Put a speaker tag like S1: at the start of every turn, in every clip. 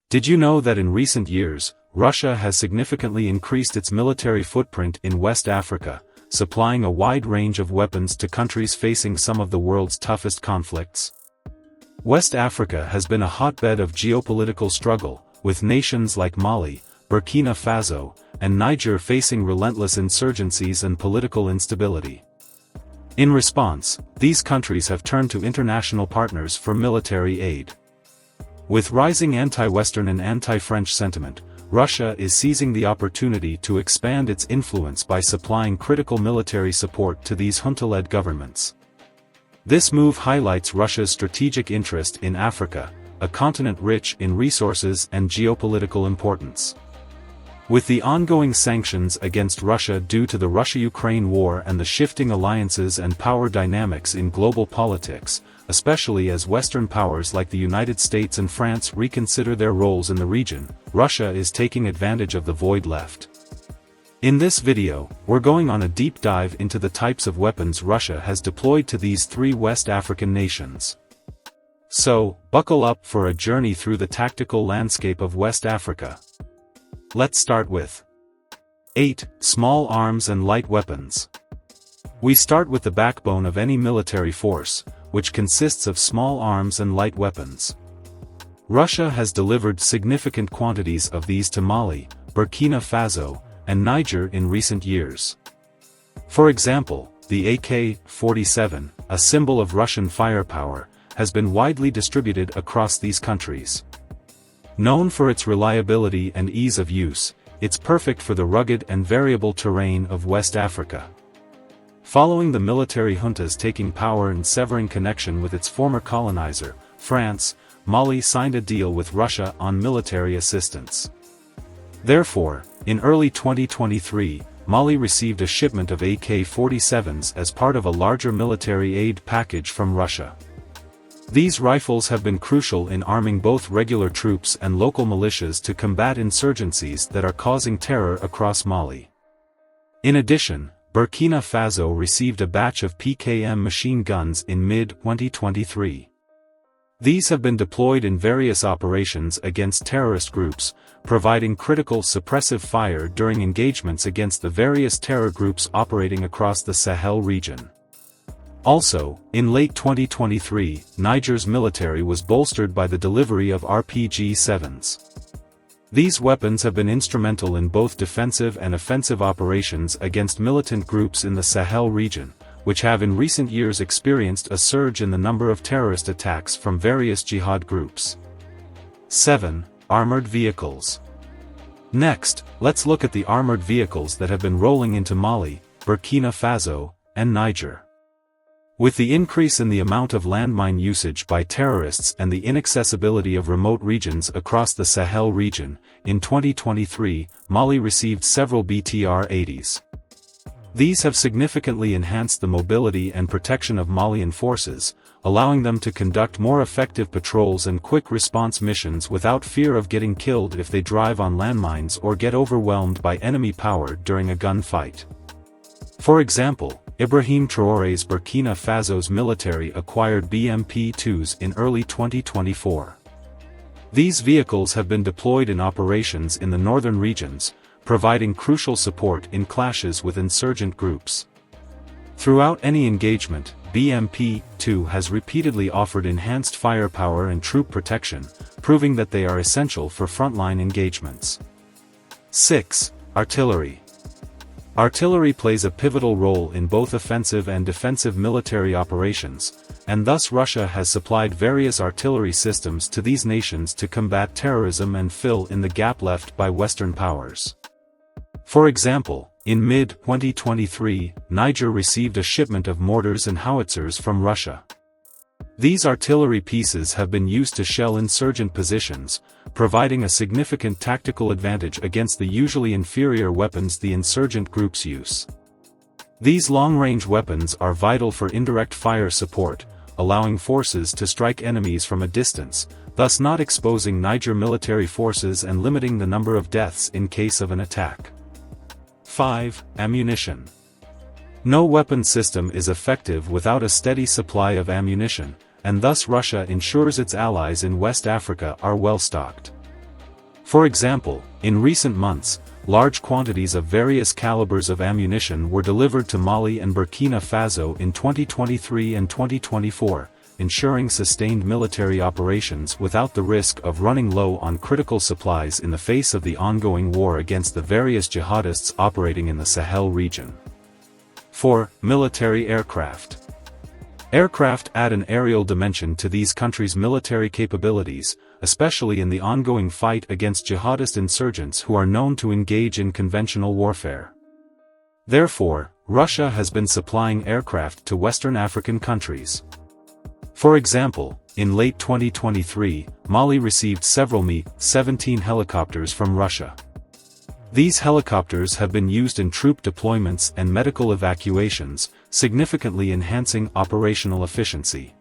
S1: Did you know that in recent years, Russia has significantly increased its military footprint in West Africa, supplying a wide range of weapons to countries facing some of the world's toughest conflicts? West Africa has been a hotbed of geopolitical struggle, with nations like Mali, Burkina Faso, and Niger facing relentless insurgencies and political instability. In response, these countries have turned to international partners for military aid. With rising anti-Western and anti-French sentiment, Russia is seizing the opportunity to expand its influence by supplying critical military support to these junta-led governments. This move highlights Russia's strategic interest in Africa, a continent rich in resources and geopolitical importance. With the ongoing sanctions against Russia due to the Russia-Ukraine war and the shifting alliances and power dynamics in global politics, especially as Western powers like the United States and France reconsider their roles in the region, Russia is taking advantage of the void left. In this video, we're going on a deep dive into the types of weapons Russia has deployed to these three West African nations. So, buckle up for a journey through the tactical landscape of West Africa. Let's start with 8. Small arms and light weapons. We start with the backbone of any military force, which consists of small arms and light weapons. Russia has delivered significant quantities of these to Mali, Burkina Faso, and Niger in recent years. For example, the AK-47, a symbol of Russian firepower, has been widely distributed across these countries. Known for its reliability and ease of use, it's perfect for the rugged and variable terrain of West Africa. Following the military juntas taking power and severing connection with its former colonizer, France, Mali signed a deal with Russia on military assistance. Therefore, in early 2023, Mali received a shipment of AK-47s as part of a larger military aid package from Russia. These rifles have been crucial in arming both regular troops and local militias to combat insurgencies that are causing terror across Mali. In addition, Burkina Faso received a batch of PKM machine guns in mid-2023. These have been deployed in various operations against terrorist groups, providing critical suppressive fire during engagements against the various terror groups operating across the Sahel region. Also, in late 2023, Niger's military was bolstered by the delivery of RPG-7s. These weapons have been instrumental in both defensive and offensive operations against militant groups in the Sahel region, which have in recent years experienced a surge in the number of terrorist attacks from various jihad groups. 7. Armored vehicles. Next, let's look at the armored vehicles that have been rolling into Mali, Burkina Faso, and Niger. With the increase in the amount of landmine usage by terrorists and the inaccessibility of remote regions across the Sahel region, in 2023, Mali received several BTR-80s. These have significantly enhanced the mobility and protection of Malian forces, allowing them to conduct more effective patrols and quick response missions without fear of getting killed if they drive on landmines or get overwhelmed by enemy power during a gunfight. For example, Ibrahim Traoré's Burkina Faso's military acquired BMP-2s in early 2024. These vehicles have been deployed in operations in the northern regions, providing crucial support in clashes with insurgent groups. Throughout any engagement, BMP-2 has repeatedly offered enhanced firepower and troop protection, proving that they are essential for frontline engagements. 6. Artillery. Artillery plays a pivotal role in both offensive and defensive military operations, and thus Russia has supplied various artillery systems to these nations to combat terrorism and fill in the gap left by Western powers. For example, in mid-2023, Niger received a shipment of mortars and howitzers from Russia. These artillery pieces have been used to shell insurgent positions, providing a significant tactical advantage against the usually inferior weapons the insurgent groups use. These long-range weapons are vital for indirect fire support, allowing forces to strike enemies from a distance, thus not exposing Niger military forces and limiting the number of deaths in case of an attack. 5. Ammunition. No weapon system is effective without a steady supply of ammunition, and thus Russia ensures its allies in West Africa are well stocked. For example, in recent months, large quantities of various calibers of ammunition were delivered to Mali and Burkina Faso in 2023 and 2024, ensuring sustained military operations without the risk of running low on critical supplies in the face of the ongoing war against the various jihadists operating in the Sahel region. 4. Military aircraft. Aircraft add an aerial dimension to these countries' military capabilities, especially in the ongoing fight against jihadist insurgents who are known to engage in conventional warfare. Therefore, Russia has been supplying aircraft to Western African countries. For example, in late 2023, Mali received several Mi-17 helicopters from Russia. These helicopters have been used in troop deployments and medical evacuations, significantly enhancing operational efficiency.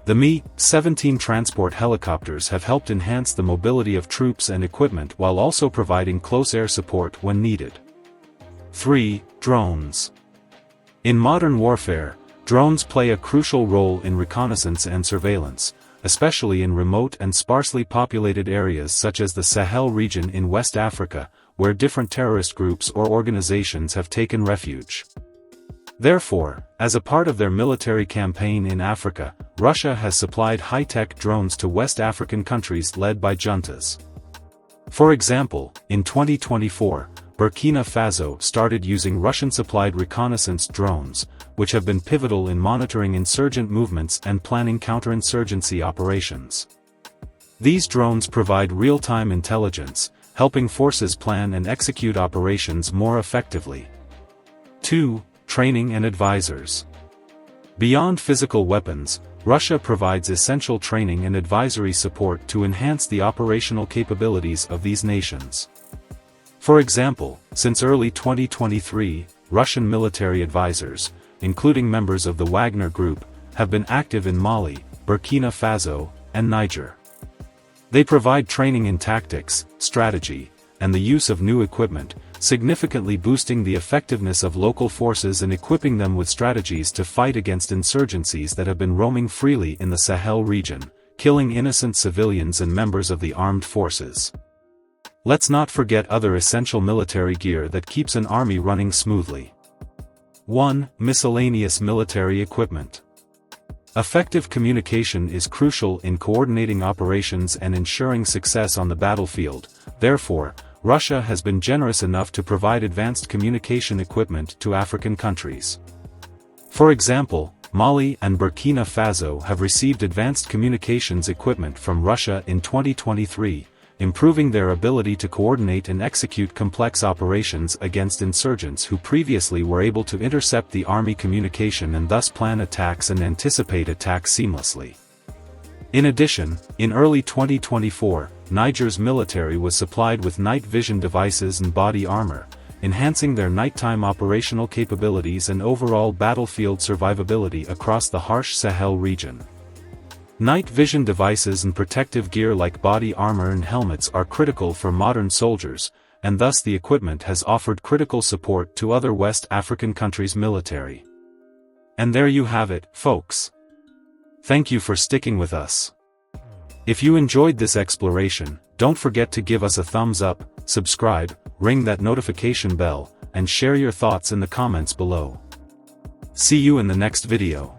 S1: The Mi-17 transport helicopters have helped enhance the mobility of troops and equipment while also providing close air support when needed. 3. Drones. In modern warfare, drones play a crucial role in reconnaissance and surveillance, especially in remote and sparsely populated areas such as the Sahel region in West Africa, where different terrorist groups or organizations have taken refuge. Therefore, as a part of their military campaign in Africa, Russia has supplied high-tech drones to West African countries led by juntas. For example, in 2024, Burkina Faso started using Russian-supplied reconnaissance drones, which have been pivotal in monitoring insurgent movements and planning counterinsurgency operations. These drones provide real-time intelligence, helping forces plan and execute operations more effectively. 2. Training and advisors. Beyond physical weapons, Russia provides essential training and advisory support to enhance the operational capabilities of these nations. For example, since early 2023, Russian military advisors, including members of the Wagner Group, have been active in Mali, Burkina Faso, and Niger. They provide training in tactics, strategy, and the use of new equipment, significantly boosting the effectiveness of local forces and equipping them with strategies to fight against insurgencies that have been roaming freely in the Sahel region, killing innocent civilians and members of the armed forces. Let's not forget other essential military gear that keeps an army running smoothly. 1. Miscellaneous military equipment. Effective communication is crucial in coordinating operations and ensuring success on the battlefield. Therefore, Russia has been generous enough to provide advanced communication equipment to African countries. For example, Mali and Burkina Faso have received advanced communications equipment from Russia in 2023, improving their ability to coordinate and execute complex operations against insurgents who previously were able to intercept the army communication and thus plan attacks and anticipate attacks seamlessly. In addition, in early 2024, Niger's military was supplied with night vision devices and body armor, enhancing their nighttime operational capabilities and overall battlefield survivability across the harsh Sahel region. Night vision devices and protective gear like body armor and helmets are critical for modern soldiers, and thus the equipment has offered critical support to other West African countries' military. And there you have it, folks. Thank you for sticking with us. If you enjoyed this exploration, don't forget to give us a thumbs up, subscribe, ring that notification bell, and share your thoughts in the comments below. See you in the next video.